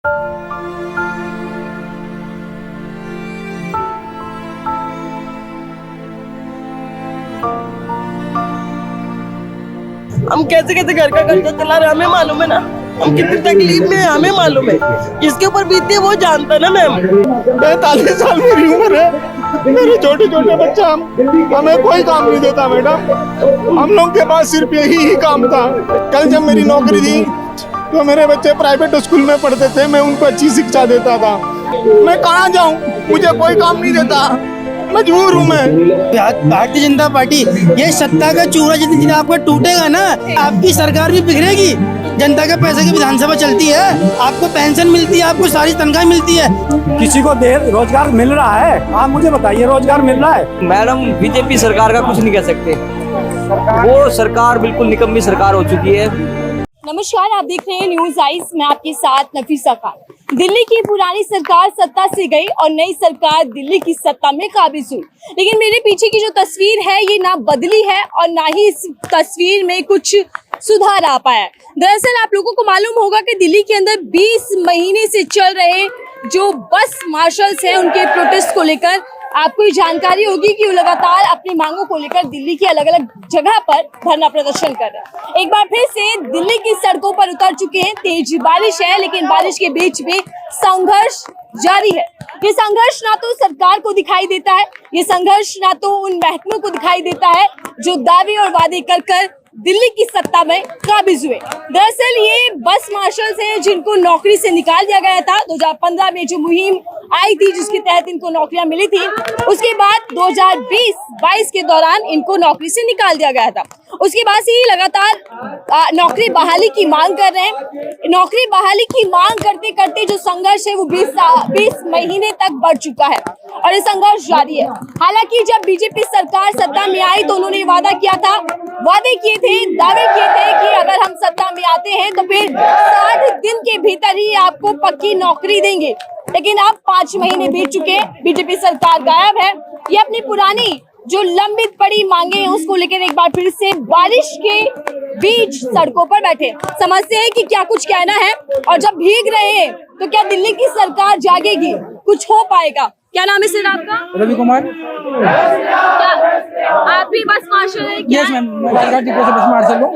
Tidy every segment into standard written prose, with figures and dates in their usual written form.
हम कैसे कैसे घर का खर्चा चला रहे हमें मालूम है ना, हम कितनी तकलीफ में है हमें मालूम है। जिसके ऊपर बीतती है वो जानता है ना मैम। 45 साल मेरी उम्र है, मेरे छोटे छोटे बच्चे, हमें कोई काम नहीं देता मैडम। हम लोग के पास सिर्फ यही ही काम था। कल जब मेरी नौकरी थी तो मेरे बच्चे प्राइवेट स्कूल में पढ़ते थे, मैं उनको अच्छी शिक्षा देता था। मैं कहाँ जाऊँ, मुझे कोई काम नहीं देता, मजबूर हूँ मैं। भारतीय जनता पार्टी ये सत्ता का चूहा जितने दिन आपका टूटेगा ना, आपकी सरकार भी बिगड़ेगी। जनता के पैसे की विधानसभा चलती है, आपको पेंशन मिलती है, आपको सारी तनख्वाह मिलती है। किसी को रोजगार मिल रहा है? आप मुझे बताइए, रोजगार मिल रहा है? मैडम बीजेपी सरकार का कुछ नहीं कह सकते, वो सरकार बिल्कुल निकम्मी सरकार हो चुकी है। नमस्कार, आप देख रहे हैं न्यूज आइज, मैं आपके साथ नफीसा खान। दिल्ली की पुरानी सरकार सत्ता से गई और नई सरकार दिल्ली की सत्ता में काबिज हुई, लेकिन मेरे पीछे की जो तस्वीर है ये ना बदली है और ना ही इस तस्वीर में कुछ सुधार आ पाया है। दरअसल आप लोगों को मालूम होगा कि दिल्ली के अंदर 20 महीने से चल रहे जो बस मार्शल्स हैं उनके प्रोटेस्ट को लेकर आपको ये जानकारी होगी कि वो लगातार अपनी मांगों को लेकर दिल्ली की अलग अलग जगह पर धरना प्रदर्शन कर रहे हैं। एक बार फिर से दिल्ली की सड़कों पर उतर चुके हैं। तेज बारिश है लेकिन बारिश के बीच भी संघर्ष जारी है। ये संघर्ष ना तो सरकार को दिखाई देता है, ये संघर्ष ना तो उन महकमों को दिखाई देता है जो दावे और वादे कर दिल्ली की सत्ता में काबिज हुए। दरअसल ये बस मार्शल्स हैं जिनको नौकरी से निकाल दिया गया था। 2015 में जो मुहिम आई थी जिसके तहत इनको नौकरियां मिली थी, उसके बाद 2020-22 के दौरान इनको नौकरी से निकाल दिया गया था। उसके बाद से ही लगातार नौकरी बहाली की मांग कर रहे हैं। नौकरी बहाली की मांग करते करते जो संघर्ष है वो 20 महीने तक बढ़ चुका है और ये संघर्ष जारी है। हालांकि जब बीजेपी सरकार सत्ता में आई तो उन्होंने वादा किया था, वादे किए थे, दावे किए थे कि अगर हम सत्ता में आते हैं तो फिर 60 दिन के भीतर ही आपको पक्की नौकरी देंगे। लेकिन अब 5 महीने बीत चुके हैं, बीजेपी सरकार गायब है। ये अपनी पुरानी जो लंबित पड़ी मांगे हैं उसको लेकर एक बार फिर से बारिश के बीच सड़कों पर बैठे। समझते हैं कि क्या कुछ कहना है और जब भीग रहे हैं तो क्या दिल्ली की सरकार जागेगी, कुछ हो पाएगा? क्या नाम है सर आपका? रवि कुमार। आप भी बस मार्शल हैं क्या? यस मैम, मैं राजघाट डिपो से बस मार्शल हूँ।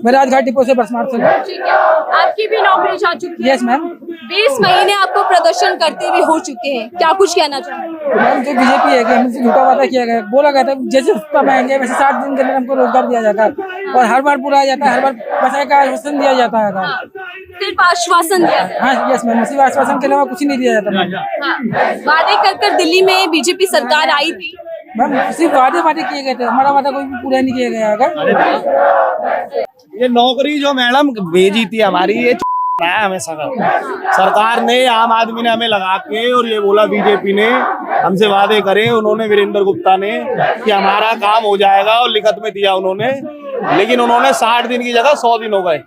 मैं राजघाट डिपो से बस मार्शल हूँ। ठीक है, आपकी भी नौकरी जा चुकी है? Yes ma'am. 20 महीने आपको प्रदर्शन करते हुए हो चुके हैं, क्या कुछ कहना चाहते हैं? मैम जो बीजेपी है कि हमसे झूठा वादा किया गया, बोला गया था जैसे सत्ता में आएंगे वैसे 60 दिन के अंदर हमको रोजगार दिया जाता है और हर बार पूरा आ जाता है, हर बार बचाए का आश्वासन दिया जाता है। सिर्फ आश्वासन दिया? हाँ यस मैम, सिर्फ आश्वासन के अलावा कुछ नहीं दिया जाता मैम। हाँ, वादे कर दिल्ली में बीजेपी सरकार आई थी मैम, सिर्फ वादे किए गए थे, हमारा वादा कोई भी पूरा नहीं किया गया। अगर ये नौकरी जो मैडम भेजी थी हमारी, ये है हमें सरकार ने, आम आदमी ने हमें लगा के और ये बोला, बीजेपी ने हमसे वादे करे, उन्होंने वीरेंद्र गुप्ता ने कि हमारा काम हो जाएगा और लिखत में दिया उन्होंने, लेकिन उन्होंने 60 दिन की जगह 100 दिन हो गए।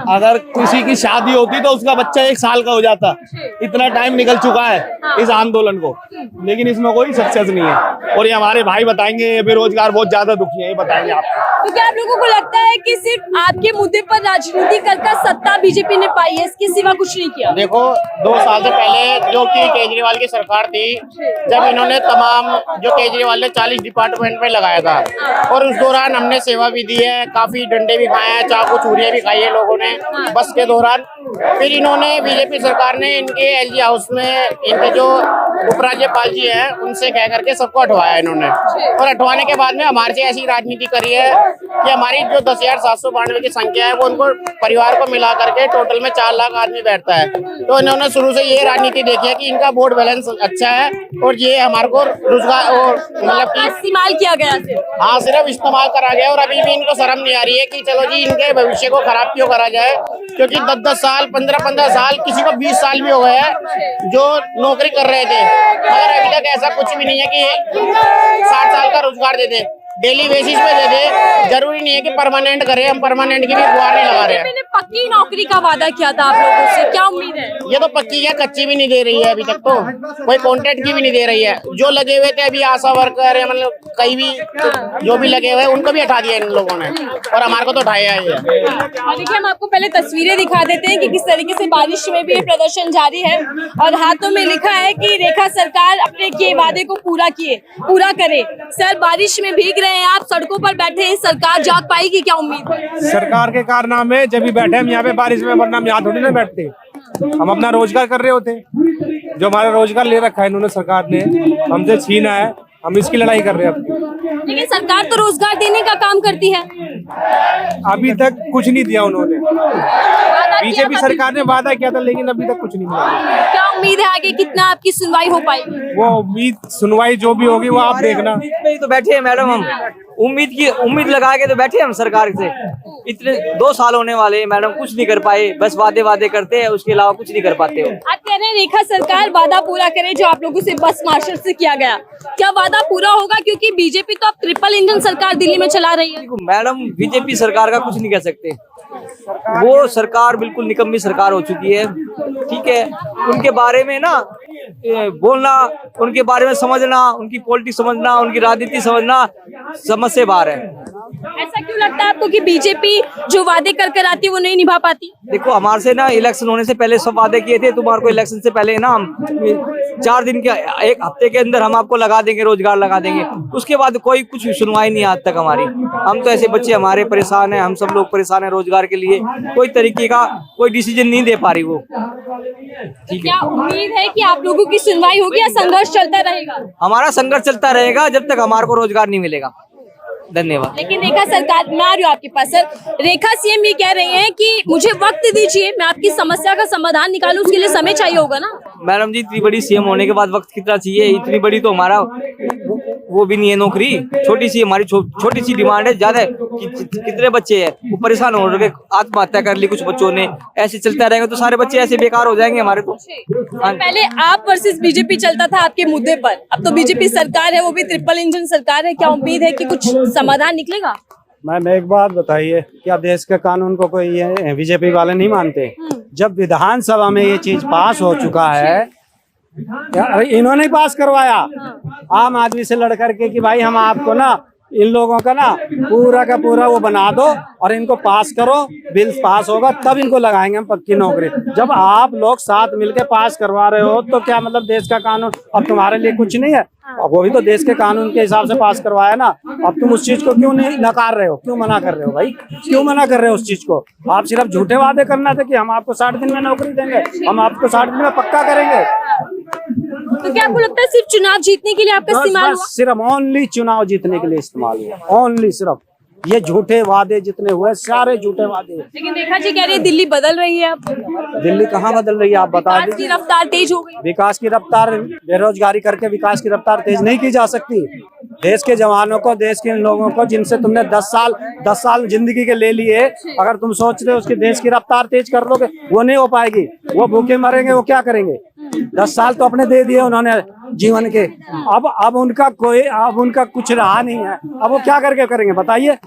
अगर किसी की शादी होती तो उसका बच्चा 1 साल का हो जाता। इतना टाइम निकल चुका है इस आंदोलन को, लेकिन इसमें कोई सक्सेस नहीं है। और ये हमारे भाई बताएंगे, बेरोजगार बहुत ज्यादा दुखी है, ये बताएंगे आपको। तो क्या आप लोगों को लगता है कि सिर्फ आपके मुद्दे पर राजनीति कर सत्ता बीजेपी ने पाई है, इसके सिवा कुछ नहीं किया? देखो 2 साल से पहले जो कि केजरीवाल की सरकार थी, जब इन्होंने तमाम जो केजरीवाल ने 40 डिपार्टमेंट में लगाया था और उस दौरान हमने सेवा भी दी है, काफी डंडे भी खाए हैं, चाकू छुरियां भी खाई है लोगों ने बस के दौरान। फिर इन्होंने बीजेपी सरकार ने इनके एलजी हाउस में इनके जो उपराज्यपाल जी हैं उनसे कह करके सबको हटवाया इन्होंने, और हटवाने के बाद में हमारे से ऐसी राजनीति करी है कि हमारी जो 10,792 की संख्या है वो उनको परिवार को मिला करके टोटल में 4 लाख आदमी बैठता है। तो इन्होंने शुरू से ये राजनीति देखी है कि इनका वोट बैलेंस अच्छा है और ये हमारे को रोजगार और मतलब की इस्तेमाल किया गया। हाँ, सिर्फ इस्तेमाल करा गया और अभी भी इनको शर्म नहीं आ रही है कि चलो जी इनके भविष्य को खराब क्यों करा जाए, क्योंकि 10-10 साल 15-15 साल किसी को 20 साल भी हो गए हैं जो नौकरी कर रहे थे, मगर अभी तक ऐसा कुछ भी नहीं है कि 60 साल का रोजगार दे दे, डेली बेसिस पे दे दे। जरूरी नहीं है कि परमानेंट करें, हम परमानेंट की भी गुहार नहीं लगा रहे हैं। पक्की नौकरी का वादा किया था आप लोगों से, क्या उम्मीद है? ये तो पक्की क्या कच्ची भी नहीं दे रही है अभी तक, तो कोई कॉन्ट्रैक्ट की भी नहीं दे रही है। जो लगे हुए थे अभी आशा वर्कर या मतलब कहीं भी जो भी लगे हुए उनको भी हटा दिया इन लोगों ने, और हमारे को तो उठाया ही है। देखिए हम आपको पहले तस्वीरें दिखा देते हैं कि किस तरीके से बारिश में भी ये प्रदर्शन जारी है और हाथों में लिखा है कि रेखा सरकार अपने किए वादे को पूरा करे। सर बारिश में भीग रहे हैं आप, सड़कों पर बैठे हैं, सरकार जाग पाएगी क्या उम्मीद है? सरकार के कारनामे जब भी बैठे हम यहाँ पे बारिश में, वरना हम यहाँ थोड़ी ना बैठते। हम अपना रोजगार कर रहे होते, जो हमारा रोजगार ले रखा है इन्होंने, सरकार ने हमसे छीना है, हम इसकी लड़ाई कर रहे हैं। लेकिन सरकार तो रोजगार देने का काम करती है, अभी तक कुछ नहीं दिया उन्होंने। बीजेपी सरकार ने वादा किया था लेकिन अभी तक कुछ नहीं मिला। क्या उम्मीद है आगे कितना आपकी सुनवाई हो पाएगी? वो उम्मीद सुनवाई जो भी होगी वो आप देखना। में ही तो बैठे हैं मैडम, हम उम्मीद लगा के तो बैठे हम सरकार से। इतने 2 साल होने वाले मैडम, कुछ नहीं कर पाए, बस वादे करते हैं, उसके अलावा कुछ नहीं कर पाते हो। आप कह रहे हैं रेखा सरकार वादा पूरा करे जो आप लोगों से बस मार्शल से किया गया, क्या वादा पूरा होगा? क्योंकि बीजेपी तो अब ट्रिपल इंजन सरकार दिल्ली में चला रही है। मैडम बीजेपी सरकार का कुछ नहीं कह सकते, वो सरकार बिल्कुल निकम्मी सरकार हो चुकी है। ठीक है, उनके बारे में ना बोलना, उनके बारे में समझना, उनकी पॉलिटिक्स समझना, उनकी राजनीति समझना समझ से बाहर है। ऐसा क्यों लगता है आपको कि बीजेपी जो वादे कर आती है वो नहीं निभा पाती? देखो हमारे से ना इलेक्शन होने से पहले सब वादे किए थे, तुम्हारे को इलेक्शन से पहले ना हम 4 दिन के 1 हफ्ते के अंदर हम आपको लगा देंगे, रोजगार लगा देंगे। उसके बाद कोई कुछ सुनवाई नहीं आज तक हमारी। हम तो ऐसे बच्चे हमारे परेशान हैं, हम सब लोग परेशान हैं रोजगार के लिए, कोई तरीके का कोई डिसीजन नहीं दे पा रही वो। ठीक है, क्या उम्मीद है कि आप लोगों की सुनवाई होगी या संघर्ष चलता रहेगा? हमारा संघर्ष चलता रहेगा जब तक हमारे को रोजगार नहीं मिलेगा। धन्यवाद। लेकिन रेखा सरकार, मैं आ रही हूँ आपके पास सर, रेखा सीएम ये कह रहे हैं कि मुझे वक्त दीजिए, मैं आपकी समस्या का समाधान निकालूं, उसके लिए समय चाहिए होगा ना? मैडम जी इतनी बड़ी सीएम होने के बाद वक्त कितना चाहिए? इतनी बड़ी तो हमारा वो भी नहीं है नौकरी, छोटी सी हमारी छोटी सी डिमांड है। ज्यादा कितने बच्चे हैं वो परेशान हो रहे, आत्महत्या कर ली कुछ बच्चों ने। ऐसे चलता रहेगा तो सारे बच्चे ऐसे बेकार हो जाएंगे हमारे तो। पहले आप वर्सेस बीजेपी चलता था आपके मुद्दे पर, अब तो बीजेपी सरकार है, वो भी ट्रिपल इंजन सरकार है। क्या उम्मीद है कि कुछ समाधान निकलेगा? मैम एक बात बताइए, क्या देश के कानून को कोई ये बीजेपी वाले नहीं मानते? जब विधानसभा में ये चीज पास हो चुका है, इन्होंने ही पास करवाया आम आदमी से लड़ करके कि भाई हम आपको ना इन लोगों का ना पूरा का पूरा वो बना दो और इनको पास करो, बिल पास होगा तब इनको लगाएंगे हम पक्की नौकरी। जब आप लोग साथ मिलके पास करवा रहे हो तो क्या मतलब देश का कानून अब तुम्हारे लिए कुछ नहीं है? वो भी तो देश के कानून के हिसाब से पास करवाया ना। अब तुम उस चीज को क्यों नहीं नकार रहे हो, क्यों मना कर रहे हो भाई? क्यों मना कर रहे हो उस चीज को? आप सिर्फ झूठे वादे करना था कि हम आपको 60 दिन में नौकरी देंगे, हम आपको 60 दिन में पक्का करेंगे। तो क्या आपको लगता है सिर्फ चुनाव जीतने के लिए आपका इस्तेमाल हुआ? सिर्फ ओनली चुनाव जीतने के लिए इस्तेमाल हुआ, ओनली सिर्फ। ये झूठे वादे जितने हुए सारे झूठे वादे। लेकिन रेखा जी कह रही है दिल्ली बदल रही है, अब दिल्ली कहाँ बदल रही है आप बता विकास की दीजिए। रफ्तार तेज हो गई। विकास की रफ्तार, बेरोजगारी करके विकास की रफ्तार तेज नहीं की जा सकती। देश के जवानों को, देश के लोगों को जिनसे तुमने 10 साल जिंदगी के ले लिए, अगर तुम सोच रहे हो उसकी देश की रफ्तार तेज कर लोगे, वो नहीं हो पाएगी। वो भूखे मरेंगे, वो क्या करेंगे? 10 साल तो अपने दे दिए उन्होंने जीवन के, अब उनका कुछ रहा नहीं है। अब वो क्या करके करेंगे बताइए?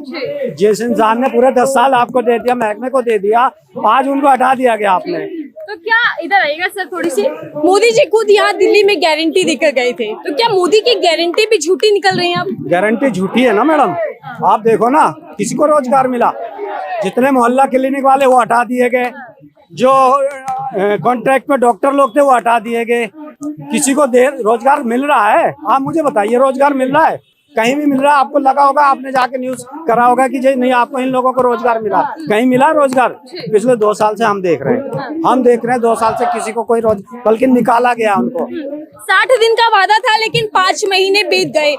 जिस इंसान ने पूरे 10 साल आपको दे दिया, महकमे को दे दिया, आज उनको हटा दिया गया आपने। तो क्या इधर आइएगा सर थोड़ी सी, मोदी जी खुद यहाँ दिल्ली में गारंटी देकर गए थे, तो क्या मोदी की गारंटी भी झूठी निकल रही है अब? गारंटी झूठी है ना मैडम। आप देखो ना, किसी को रोजगार मिला? जितने मोहल्ला क्लिनिक वाले वो हटा दिए गए, जो कॉन्ट्रैक्ट पे डॉक्टर लोग थे वो हटा दिए गए। किसी को रोजगार मिल रहा है? आप मुझे बताइए, रोजगार मिल रहा है? कहीं भी मिल रहा है? आपको लगा होगा, आपने जाके न्यूज करा होगा कि जी नहीं आपको इन लोगों को रोजगार मिला। कहीं मिला रोजगार? पिछले 2 साल से हम देख रहे हैं 2 साल से किसी को कोई बल्कि निकाला गया उनको। 60 दिन का वादा था लेकिन 5 महीने बीत गए।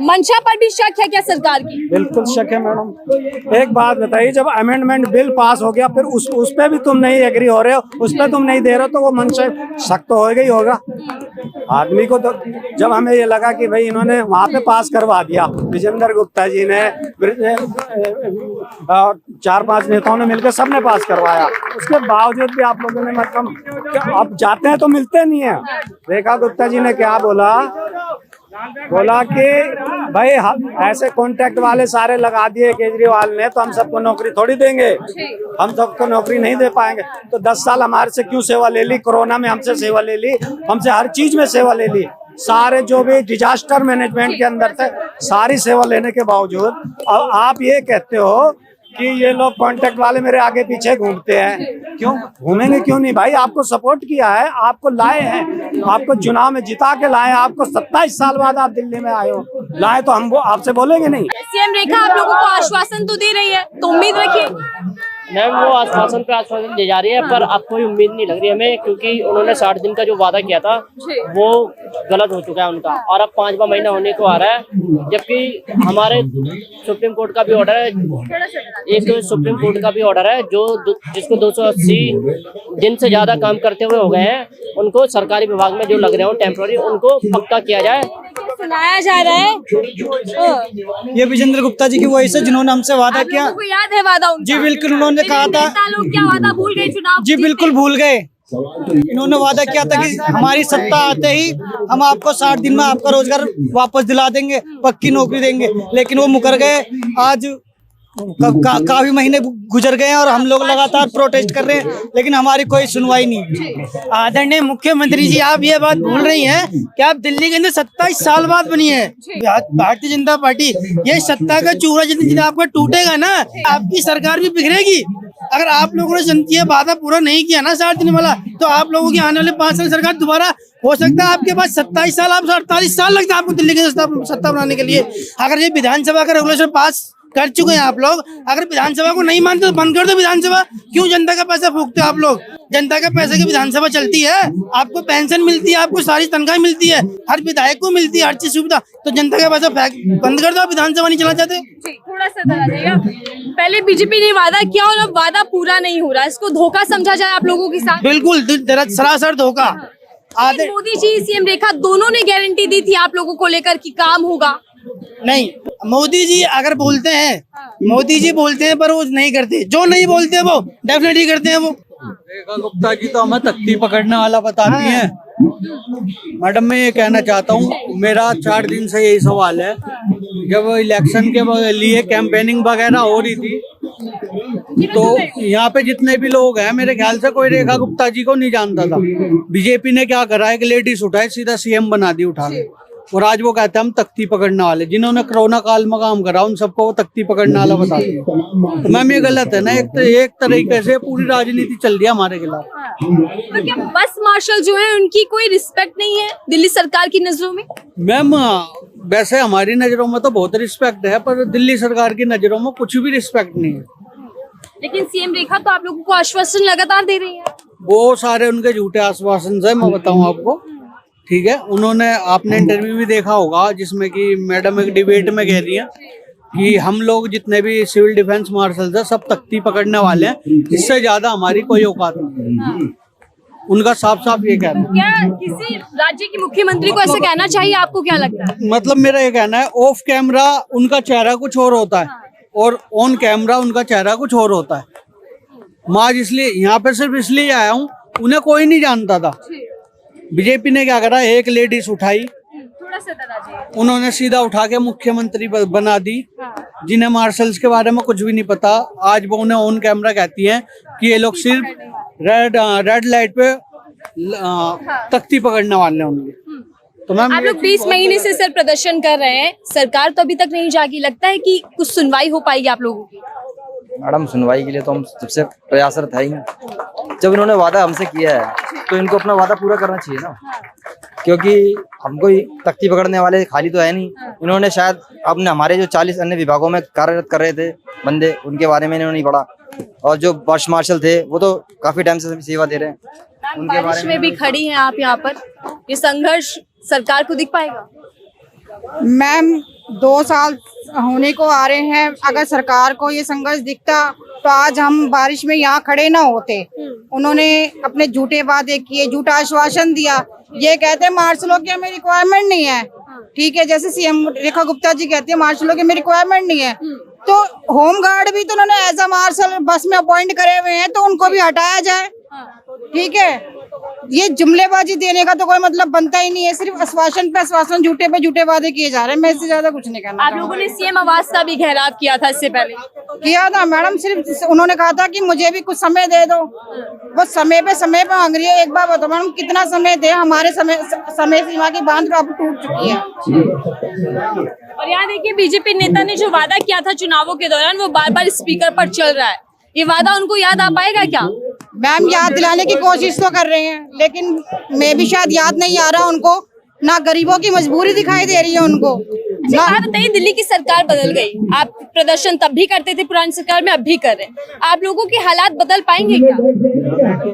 मंशा पर भी शक है क्या सरकार की? बिल्कुल शक है मैडम। एक बात बताइए, जब अमेंडमेंट बिल पास हो गया फिर उस पे भी तुम नहीं एग्री हो रहे हो, उस पे तुम नहीं दे रहे हो, तो वो मंशा शक तो होगा ही होगा आदमी को। तो जब हमें ये लगा कि भाई इन्होंने वहाँ पे पास करवा दिया, विजेंद्र गुप्ता जी ने, 4-5 नेताओं ने मिलकर सबने पास करवाया, उसके बावजूद भी आप लोगों ने मतलब अब जाते हैं तो मिलते नहीं है। रेखा गुप्ता जी ने क्या बोला कि भाई ऐसे कॉन्ट्रैक्ट वाले सारे लगा दिए केजरीवाल ने, तो हम सबको नौकरी थोड़ी देंगे, हम सबको नौकरी नहीं दे पाएंगे। तो 10 साल हमारे से क्यों सेवा ले ली, कोरोना में हमसे सेवा ले ली, हमसे हर चीज में सेवा ले ली, सारे जो भी डिजास्टर मैनेजमेंट के अंदर थे सारी सेवा लेने के बावजूद अब आप ये कहते हो कि ये लोग कॉन्ट्रैक्ट वाले मेरे आगे पीछे घूमते हैं। क्यों घूमेंगे, क्यों नहीं भाई, आपको सपोर्ट किया है, आपको लाए हैं, आपको चुनाव में जिता के लाए, आपको 27 साल बाद आप दिल्ली में आए हो, लाए तो हम वो आपसे बोलेंगे नहीं। सीएम रेखा आप लोगों को आश्वासन तो दे रही है, तो उम्मीद रखिए। मैम वो आश्वासन पे आश्वासन दे जा रही है, पर अब कोई उम्मीद नहीं लग रही हमें, क्योंकि उन्होंने 60 दिन का जो वादा किया था वो गलत हो चुका है उनका, और अब 5वां महीना होने को आ रहा है, जबकि हमारे सुप्रीम कोर्ट का भी ऑर्डर है, एक तो सुप्रीम कोर्ट का भी ऑर्डर है जो जिसको 280 दिन से ज्यादा काम करते हुए हो गए हैं, उनको सरकारी विभाग में जो लग रहे हो टेम्पोररी, उनको पक्का किया जाए। सुनाया जा रहा है ये विजेंद्र गुप्ता जी की वॉइस है जिन्होंने हमसे वादा किया। आपको याद है वादा उनका? जी बिल्कुल, उन्होंने कहा था। लोग क्या वादा भूल गए चुनाव? जी बिल्कुल भूल गए। इन्होंने वादा किया था कि हमारी सत्ता आते ही हम आपको 60 दिन में आपका रोजगार वापस दिला देंगे, पक्की नौकरी देंगे, लेकिन वो मुकर गए। आज काफी महीने गुजर गए हैं और हम लोग लगातार प्रोटेस्ट कर रहे हैं, लेकिन हमारी कोई सुनवाई नहीं। आदरणीय मुख्यमंत्री जी, आप ये बात भूल रही हैं कि आप दिल्ली के अंदर 27 साल बाद बनी है भारतीय जनता पार्टी। ये सत्ता का चूरा जितने दिन आपका टूटेगा ना, आपकी सरकार भी बिखरेगी। अगर आप लोगों ने ये वादा पूरा नहीं किया ना 60 दिन वाला, तो आप लोगों की आने वाले 5 साल सरकार दोबारा हो सकता है आपके पास 27 साल, आप 48 साल लगता है आपको दिल्ली की सत्ता बनाने के लिए। अगर ये विधानसभा का रेगुलेशन पास कर चुके हैं आप लोग, अगर विधानसभा को नहीं मानते तो बंद कर दो विधानसभा। क्यों जनता का पैसा फूकते हो आप लोग? जनता के पैसे की विधानसभा चलती है, आपको पेंशन मिलती है, आपको सारी तनख्वाह मिलती है, हर विधायक को मिलती है हर चीज सुविधा, तो जनता का पैसा बंद कर दो, विधानसभा नहीं चला चाहते। थोड़ा सा डरा जाएगा। पहले बीजेपी ने वादा किया और अब वादा पूरा नहीं हो रहा, इसको धोखा समझा जाए आप लोगों के साथ? बिल्कुल सरासर धोखा। मोदी जी, सीएम रेखा दोनों ने गारंटी दी थी आप लोगों को लेकर कि काम होगा। नहीं, मोदी जी अगर बोलते हैं, मोदी जी बोलते हैं पर वो नहीं करते, जो नहीं बोलते वो डेफिनेटली करते हैं। वो रेखा गुप्ता जी तो हमें तख्ती पकड़ने वाला बताती हैं। मैडम, मैं ये कहना चाहता हूँ, मेरा 4 दिन से यही सवाल है। जब इलेक्शन के लिए कैंपेनिंग वगैरह हो रही थी, तो यहाँ पे जितने भी लोग हैं, मेरे ख्याल से कोई रेखा गुप्ता जी को नहीं जानता था। बीजेपी ने क्या करा है कि लेडीज उठाए, सीधा सीएम बना दी उठा के, और आज वो कहते हैं हम तख्ती पकड़ने वाले। जिन्होंने कोरोना काल में काम करा उन सबको वो तख्ती पकड़ने वाला बताते हैं। तो मैम ये गलत है ना, एक तरीके से पूरी राजनीति चल रही है हमारे खिलाफ। तो क्या बस मार्शल जो है उनकी कोई रिस्पेक्ट नहीं है दिल्ली सरकार की नजरों में? मैम, वैसे हमारी नजरों में तो बहुत रिस्पेक्ट है, पर दिल्ली सरकार की नजरों में कुछ भी रिस्पेक्ट नहीं है। लेकिन सीएम रेखा तो आप लोगों को आश्वासन लगातार दे रही है। वो सारे उनके झूठे आश्वासन है, मैं बताऊं आपको, ठीक है। उन्होंने, आपने इंटरव्यू भी देखा होगा जिसमें कि मैडम एक डिबेट में कह रही है कि हम लोग जितने भी सिविल डिफेंस मार्शल है सब तख्ती पकड़ने वाले हैं, इससे ज्यादा हमारी कोई औकात नहीं। उनका साफ साफ ये कहना है। क्या किसी राज्य के मुख्यमंत्री को ऐसा कहना चाहिए? आपको क्या लगता है? मतलब मेरा ये कहना है, ऑफ कैमरा उनका चेहरा कुछ और होता है और ऑन कैमरा उनका चेहरा कुछ और होता है। मैं आज इसलिए यहाँ पे सिर्फ इसलिए आया हूँ, उन्हें कोई नहीं जानता था। बीजेपी ने क्या करा, एक लेडीज उठाई, थोड़ा सा डरा जाइए, उन्होंने सीधा उठा के मुख्यमंत्री बना दी, जिन्हें मार्शल्स के बारे में कुछ भी नहीं पता। आज वो उन्हें ऑन कैमरा कहती हैं कि ये लोग सिर्फ रेड लाइट पे तख्ती पकड़ने वाले होंगे। तो मैम, आप लोग 20 महीने से सर प्रदर्शन कर रहे हैं, सरकार तो अभी तक नहीं जागी, लगता है कि कुछ सुनवाई हो पाएगी आप लोगों की? मैडम, सुनवाई के लिए तो हम सबसे प्रयासरत है ही। जब इन्होंने वादा हमसे किया है तो इनको अपना वादा पूरा करना चाहिए ना, क्योंकि हम कोई तख्ती पकड़ने वाले खाली तो है नहीं। इन्होंने शायद अपने हमारे जो 40 अन्य विभागों में कार्यरत कर रहे थे बंदे, उनके बारे में इन्होंने नहीं पढ़ा, और जो बस मार्शल थे वो तो काफी टाइम से सेवा दे रहे हैं। उनके बारिश में भी खड़ी हैं आप यहाँ पर, ये संघर्ष सरकार को दिख पाएगा? मैम, 2 साल होने को आ रहे हैं, अगर सरकार को ये संघर्ष दिखता तो आज हम बारिश में यहाँ खड़े ना होते। उन्होंने अपने झूठे वादे किए, झूठा आश्वासन दिया। ये कहते हैं मार्शलों की हमें रिक्वायरमेंट नहीं है, ठीक है, जैसे सीएम रेखा गुप्ता जी कहती है मार्शलों की हमें रिक्वायरमेंट नहीं है, तो होम गार्ड भी तो उन्होंने एज अ मार्शल बस में अपॉइंट करे हुए हैं, तो उनको भी हटाया जाए, ठीक है। ये जुमलेबाजी देने का तो कोई मतलब बनता ही नहीं है। सिर्फ आश्वासन पे आश्वासन, झूठे पे झूठे वादे किए जा रहे हैं। मैं इससे ज्यादा कुछ नहीं कहना आप लोगों ने सीएम आवास का भी घेराव किया था इससे पहले। किया था मैडम। सिर्फ उन्होंने कहा था कि मुझे भी कुछ समय दे दो। वो समय पे मांग रही है। एक बार बताओ मैडम, कितना समय दे? हमारे समय सीमा की बांध अब टूट चुकी है। और यहाँ देखिए, बीजेपी नेता ने जो वादा किया था चुनावों के दौरान, वो बार बार स्पीकर पर चल रहा है। ये वादा उनको याद आ पाएगा क्या? मैम याद दिलाने की कोशिश तो कर रहे हैं, लेकिन मैं भी शायद याद नहीं आ रहा उनको। ना गरीबों की मजबूरी दिखाई दे रही है उनको। आप बताइए, दिल्ली की सरकार बदल गई, आप प्रदर्शन तब भी करते थे पुरानी सरकार में, अब भी कर रहे हैं। आप लोगों के हालात बदल पाएंगे क्या?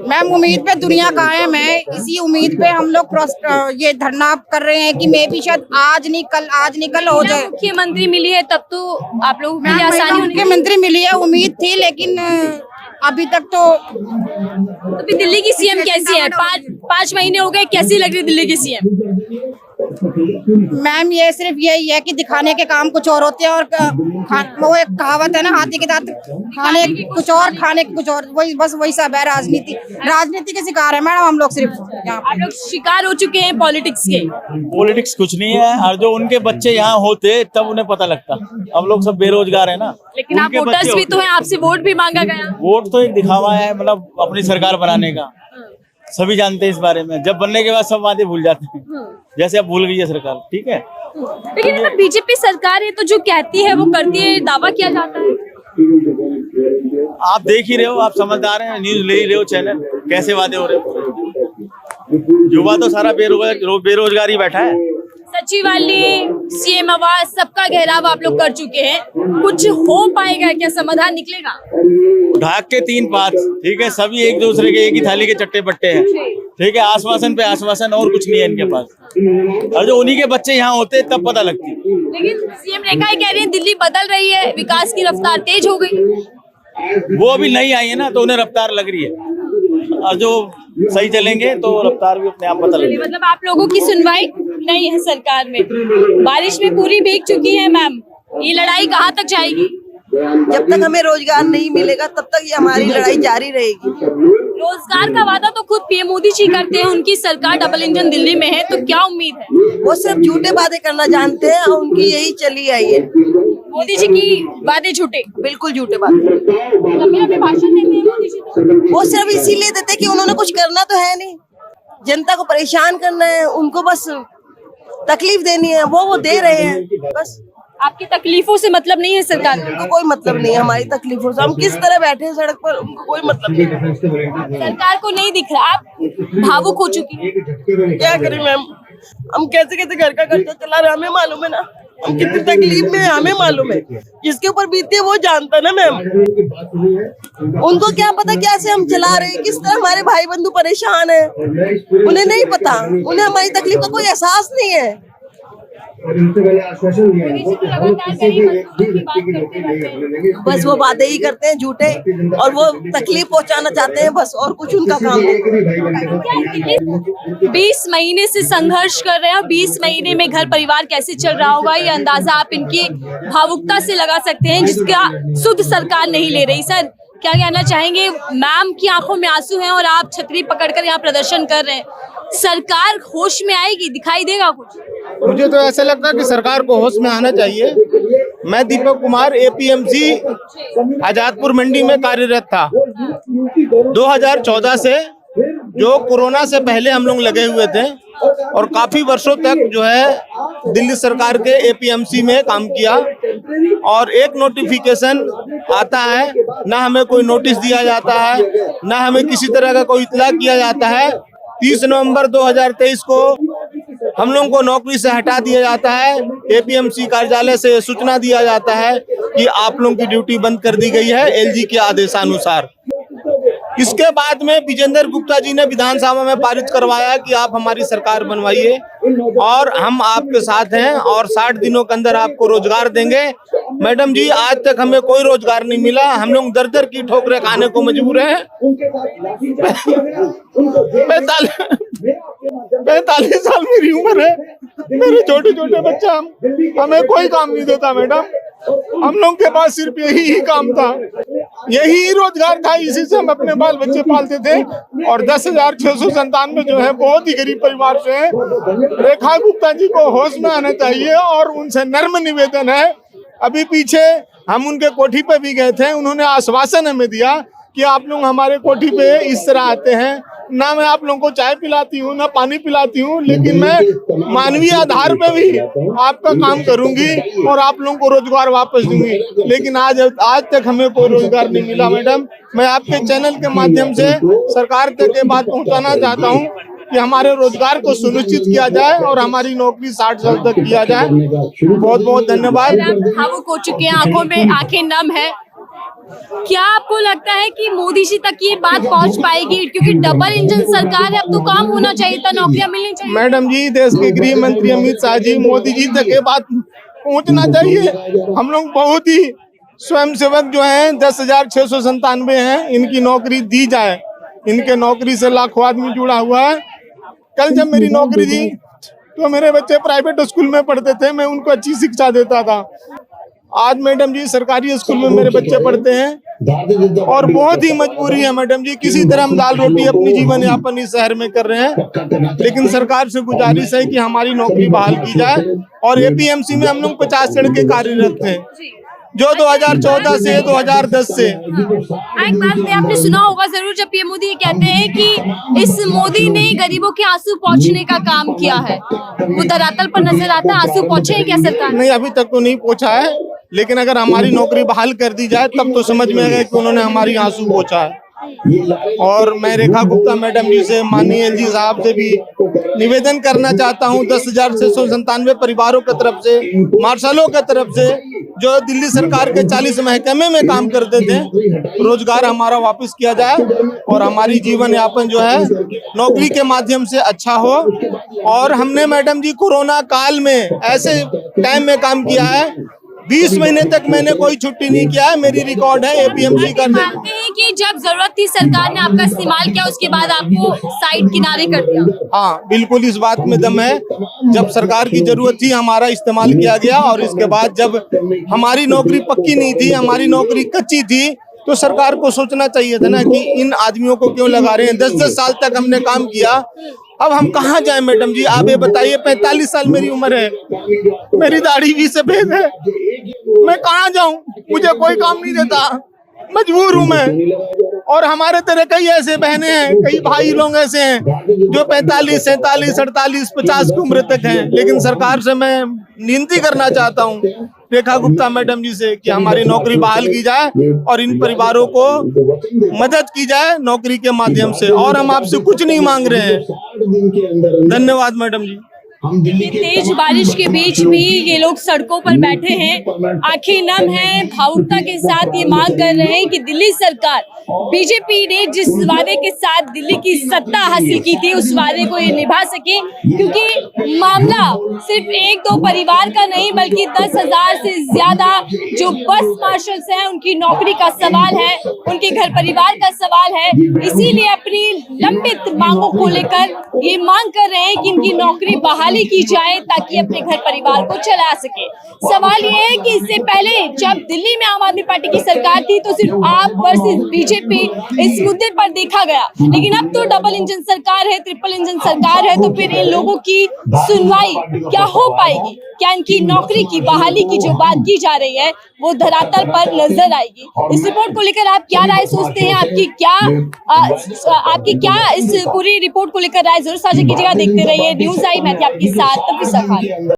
मैम उम्मीद पे दुनिया कायम है। इसी उम्मीद पे हम लोग ये धरना कर रहे हैं कि मैं भी शायद आज नहीं कल हो जाए। मुख्यमंत्री मिली है तब तो आप लोगों के लिए आसानी। मुख्यमंत्री मिली है, उम्मीद थी, लेकिन अभी तक तो अभी दिल्ली की सीएम कैसी है? 5 महीने हो गए, कैसी लग रही है दिल्ली की सीएम? मैम ये सिर्फ यही है कि दिखाने के काम कुछ और होते हैं, और वो एक कहावत है ना, हाथी के दांत खाने कुछ और खाने कुछ और। वही सब है। राजनीति के शिकार है मैडम हम लोग। सिर्फ आप लोग शिकार हो चुके हैं पॉलिटिक्स के। पॉलिटिक्स कुछ नहीं है, और जो उनके बच्चे यहाँ होते तब उन्हें पता लगता। अब लोग सब बेरोजगार है ना। लेकिन आप वोटर्स भी तो हैं, आपसे वोट भी मांगा गया। वोट तो एक दिखावा है, मतलब अपनी सरकार बनाने का। सभी जानते हैं इस बारे में। जब बनने के बाद सब वादे भूल जाते हैं, जैसे अब भूल गई है सरकार। ठीक है, लेकिन बीजेपी सरकार है तो जो कहती है वो करती है, दावा किया जाता है। आप देख ही रहे हो, आप समझदार हैं, न्यूज ले ही रहे हो, चैनल कैसे वादे हो रहे हैं। युवा तो सारा बेरोजगार ही बैठा है। सचिवालय, सीएम आवास, सबका घेराव आप लोग कर चुके हैं। कुछ हो पाएगा क्या? समाधान निकलेगा? ढाक के 3 पात, ठीक है। सभी एक दूसरे के एक ही थाली के चट्टे पट्टे हैं, ठीक है। आश्वासन पे आश्वासन, और कुछ नहीं है इनके पास। और जो उन्हीं के बच्चे यहाँ होते तब पता लगती। लेकिन सीएम रेखा कह रही है दिल्ली बदल रही है, विकास की रफ्तार तेज हो गई। वो अभी नहीं आई है ना, तो उन्हें रफ्तार लग रही है। और जो सही चलेंगे तो रफ्तार भी अपने आप पता लगेगी। मतलब आप लोगों की सुनवाई नहीं है सरकार में। बारिश में पूरी भीग चुकी है मैम, ये लड़ाई कहाँ तक जाएगी? जब तक हमें रोजगार नहीं मिलेगा तब तक ये हमारी लड़ाई जारी रहेगी। रोजगार का वादा तो खुद पीएम मोदी जी करते हैं, उनकी सरकार डबल इंजन दिल्ली में है, तो क्या उम्मीद है? वो सिर्फ झूठे वादे करना जानते हैं, और उनकी यही चली आई है। मोदी जी की वादे झूठे, बिल्कुल झूठे वादे। लंबे भाषण देते हैं मोदी जी तो। वो सिर्फ इसीलिए देते हैं कि उन्होंने कुछ करना तो है नहीं, जनता को परेशान करना है, उनको बस तकलीफ देनी है, वो दे रहे हैं बस। आपकी तकलीफों से मतलब नहीं है सरकार को? उनको कोई मतलब नहीं है हमारी तकलीफों से। हम किस तरह बैठे हैं सड़क पर, उनको कोई मतलब नहीं है। सरकार को नहीं दिख रहा, आप भावुक हो चुकी हैं। क्या करें मैम, हम कैसे कैसे घर का खर्चा चला रहे हैं, हमें मालूम है ना। हम कितनी तकलीफ में, हमें मालूम है। जिसके ऊपर बीती है वो जानता ना मैम। उनको क्या पता कैसे हम चला रहे हैं, किस तरह हमारे भाई बंधु परेशान है, उन्हें नहीं पता। उन्हें हमारी तकलीफ का कोई एहसास नहीं है। बस वो बातें ही करते हैं झूठे, और वो तकलीफ पहुंचाना चाहते हैं बस, और कुछ उनका काम नहीं। 20 महीने से संघर्ष कर रहे हैं, 20 महीने में घर परिवार कैसे चल रहा होगा, ये अंदाजा आप इनकी भावुकता से लगा सकते हैं, जिसका सुध सरकार नहीं ले रही। सर, क्या कहना चाहेंगे? मैम की आंखों में आंसू हैं और आप छतरी पकड़कर यहाँ प्रदर्शन कर रहे हैं। सरकार होश में आएगी, दिखाई देगा कुछ? मुझे तो ऐसा लगता है कि सरकार को होश में आना चाहिए। मैं दीपक कुमार एपीएमसी आजादपुर मंडी में कार्यरत था 2014 से, जो कोरोना से पहले हम लोग लगे हुए थे, और काफी वर्षों तक जो है दिल्ली सरकार के एपीएमसी में काम किया। और एक नोटिफिकेशन आता है, ना हमें कोई नोटिस दिया जाता है, ना हमें किसी तरह का कोई इत्तला किया जाता है। 30 नवंबर 2023 को हम लोगों को नौकरी से हटा दिया जाता है। एपीएमसी कार्यालय से सूचना दिया जाता है कि आप लोगों की ड्यूटी बंद कर दी गई है एलजी के आदेशानुसार। इसके बाद में विजेंद्र गुप्ता जी ने विधानसभा में पारित करवाया कि आप हमारी सरकार बनवाइए और हम आपके साथ हैं और 60 दिनों के अंदर आपको रोजगार देंगे। मैडम जी, आज तक हमें कोई रोजगार नहीं मिला। हम लोग दर दर की ठोकरें खाने को मजबूर हैं। 45 साल मेरी उम्र है, मेरे छोटे छोटे बच्चे, हमें कोई काम नहीं देता मैडम। हम लोग के पास सिर्फ यही काम था। यही रोजगार था, इसी से हम अपने बाल बच्चे पालते थे। और 10,697 जो है बहुत ही गरीब परिवार से हैं। रेखा गुप्ता जी को होश में आना चाहिए और उनसे नर्म निवेदन है। अभी पीछे हम उनके कोठी पे भी गए थे, उन्होंने आश्वासन हमें दिया कि आप लोग हमारे कोठी पे इस तरह आते हैं, ना मैं आप लोगों को चाय पिलाती हूँ ना पानी पिलाती हूँ, लेकिन मैं मानवीय आधार पे भी आपका काम करूंगी और आप लोगों को रोजगार वापस दूंगी। लेकिन आज तक हमें कोई रोजगार नहीं मिला। मैडम, मैं आपके चैनल के माध्यम से सरकार तक ये बात पहुंचाना चाहता हूं कि हमारे रोजगार को सुनिश्चित किया जाए और हमारी नौकरी 60 साल तक किया जाए। बहुत बहुत धन्यवाद। भावुक हो चुके हैं, आंखों में आंखें नम है। क्या आपको लगता है कि मोदी जी तक ये बात पहुंच पाएगी? क्योंकि डबल इंजन सरकार है, अब तो काम होना चाहिए था, नौकरियां मिलनी चाहिए। मैडम जी, देश के गृह मंत्री अमित शाह जी, मोदी जी तक ये बात पहुंचना चाहिए। हम लोग बहुत ही स्वयंसेवक जो हैं 10,697 हैं, इनकी नौकरी दी जाए। इनके नौकरी से लाखों आदमी जुड़ा हुआ है। कल जब मेरी नौकरी दी तो मेरे बच्चे प्राइवेट स्कूल में पढ़ते थे, मैं उनको अच्छी शिक्षा देता था। आज मैडम जी सरकारी स्कूल में मेरे बच्चे पढ़ते हैं और बहुत ही मजबूरी है मैडम जी, किसी तरह हम दाल रोटी अपनी जीवन यापन इस शहर में कर रहे हैं। लेकिन सरकार से गुजारिश है कि हमारी नौकरी बहाल की जाए। और एपीएमसी में हम लोग 50 लड़के कार्यरत थे, जो 2014 से 2010 से। एक बात में आपने सुना होगा जरूर, जब पीएम मोदी कहते हैं कि इस मोदी ने गरीबों के आंसू पोंछने का काम किया है, वो धरातल पर नजर आता है। आंसू पोंछे हैं क्या सरकार? नहीं, अभी तक तो नहीं पहुंचा है, लेकिन अगर हमारी नौकरी बहाल कर दी जाए तब तो समझ में आएगा कि उन्होंने हमारी आंसू पोंछा है। और मैं रेखा गुप्ता मैडम जी से, माननीय एलजी साहब से भी निवेदन करना चाहता हूं, 10,697 परिवारों की तरफ से, मार्शलों की तरफ से, जो दिल्ली सरकार के 40 महकमे में काम करते थे, रोजगार हमारा वापस किया जाए और हमारी जीवन यापन जो है नौकरी के माध्यम से अच्छा हो। और हमने मैडम जी कोरोना काल में ऐसे टाइम में काम किया है, 20 महीने तक मैंने कोई छुट्टी नहीं किया है, मेरी रिकॉर्ड है एपीएमसी का। मानते हैं कि जब जरूरत थी सरकार ने आपका इस्तेमाल किया, उसके बाद आपको साइड किनारे कर दिया? हाँ, बिल्कुल इस बात में दम है। जब सरकार की जरूरत थी हमारा इस्तेमाल किया गया, और इसके बाद जब हमारी नौकरी पक्की नहीं थी, हमारी नौकरी कच्ची थी, तो सरकार को सोचना चाहिए था ना कि इन आदमियों को क्यों लगा रहे हैं। 10-10 साल तक हमने काम किया, अब हम कहाँ जाएं मैडम जी, आप ये बताइए। 45 साल मेरी उम्र है, मेरी दाढ़ी भी सफेद है, मैं कहाँ जाऊं? मुझे कोई काम नहीं देता, मजबूर हूं मैं। और हमारे तरह कई ऐसे बहनें हैं, कई भाई लोग ऐसे हैं जो 45, 47, 48, 50 की उम्र तक हैं। लेकिन सरकार से मैं विनती करना चाहता हूं, रेखा गुप्ता मैडम जी से, कि हमारी नौकरी बहाल की जाए और इन परिवारों को मदद की जाए नौकरी के माध्यम से। और हम आपसे कुछ नहीं मांग रहे हैं। धन्यवाद मैडम जी। तेज बारिश के बीच भी ये लोग सड़कों पर बैठे हैं, आंखें नम हैं, भावुकता के साथ ये मांग कर रहे हैं कि दिल्ली सरकार, बीजेपी ने जिस वादे के साथ दिल्ली की सत्ता हासिल की थी, उस वादे को ये निभा सके। क्योंकि मामला सिर्फ 1-2 परिवार का नहीं, बल्कि 10,000 से ज्यादा जो बस मार्शल्स हैं, उनकी नौकरी का सवाल है, उनके घर परिवार का सवाल है। इसीलिए अपनी लंबित मांगों को लेकर ये मांग कर रहे हैं कि इनकी नौकरी बहाली की जाए, ताकि अपने घर परिवार को चला सके। सवाल ये है कि इससे पहले जब दिल्ली में आम आदमी पार्टी की सरकार थी, तो सिर्फ आप वर्सेस बीजेपी इस मुद्दे पर देखा गया। लेकिन अब तो डबल इंजन सरकार है, ट्रिपल इंजन सरकार है, तो फिर इन लोगों की सुनवाई क्या हो पाएगी? क्या इनकी नौकरी की बहाली की जो बात की जा रही है वो धरातल पर नजर आएगी? इस रिपोर्ट को लेकर आप क्या राय सोचते हैं? आपकी क्या इस पूरी रिपोर्ट को लेकर राय जरूर साझा कीजिएगा। देखते रहिए न्यूज़ आई, मैं थी आपके साथ नफीसा खान।